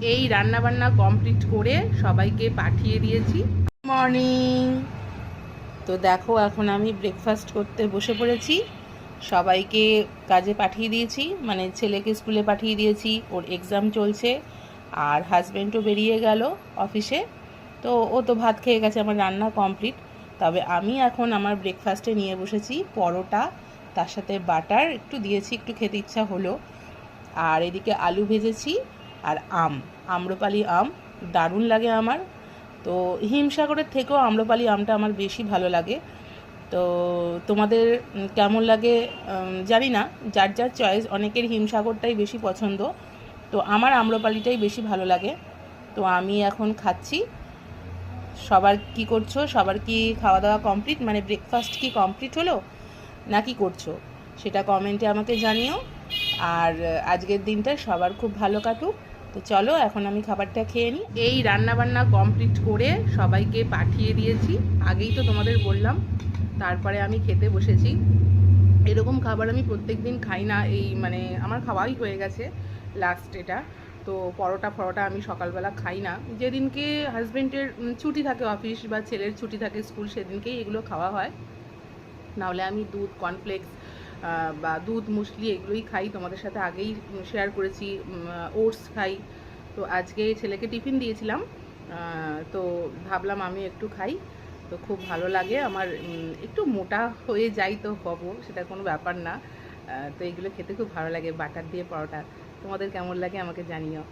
এই রান্না বান্না কমপ্লিট করে সবাইকে পাঠিয়ে দিয়েছি। মর্নিং। তো দেখো এখন আমি ব্রেকফাস্ট করতে বসে পড়েছি। সবাইকে কাজে পাঠিয়ে দিয়েছি, মানে ছেলেকে স্কুলে পাঠিয়ে দিয়েছি, ওর এক্সাম চলছে। আর হাজব্যান্ডও বেরিয়ে গেল অফিসে। তো ও তো ভাত খেয়ে গেছে, আমার রান্না কমপ্লিট। তবে আমি এখন আমার ব্রেকফাস্টে নিয়ে বসেছি পরোটা, তার সাথে বাটার একটু দিয়েছি, একটু খেতে ইচ্ছা হলো। আর এদিকে আলু ভেজেছি আর আম্রপালি আম দারুণ লাগে আমার। তো হিমসাগরের থেকেও আম্রপালি আমটা আমার বেশি ভালো লাগে। তো তোমাদের কেমন লাগে জানি না, যার যার চয়েস। অনেকের হিমসাগরটাই বেশি পছন্দ, তো আমার আম্রপালিটাই বেশি ভালো লাগে। তো আমি এখন খাচ্ছি। সবার কি করছো? সবার কি খাওয়া দাওয়া কমপ্লিট, মানে ব্রেকফাস্ট কি কমপ্লিট হলো না কি করছো সেটা কমেন্টে আমাকে জানিও। আর আজকের দিনটা সবার খুব ভালো কাটুক। তো চলো এখন আমি খাবারটা খেয়ে নিই। এই রান্না বান্না কমপ্লিট করে সবাইকে পাঠিয়ে দিয়েছি, আগেই তো তোমাদের বললাম। তারপরে আমি খেতে বসেছি। এরকম খাবার আমি প্রত্যেক দিন খাই না, এই মানে আমার খাওয়াই হয়ে গেছে লাস্ট এটা। তো পরোটা ফরোটা আমি সকালবেলা খাই না। যেদিনকে হাজব্যান্ডের ছুটি থাকে অফিস বা ছেলের ছুটি থাকে স্কুল, সেদিনকেই এগুলো খাওয়া হয়। নাহলে আমি দুধ কর্নফ্লেক্স বা দুধ মুসলি এগুলোই খাই। তোমাদের সাথে আগেই শেয়ার করেছি, ওটস খাই। তো আজকে ছেলেকে টিফিন দিয়েছিলাম, তো ভাবলাম আমি একটু খাই। তো খুব ভালো লাগে আমার। একটু মোটা হয়ে যাই তো হব, সেটা কোনো ব্যাপার না। তো এগুলো খেতে খুব ভালো লাগে, বাটার দিয়ে পরোটা। তোমাদের কেমন লাগে আমাকে জানিও।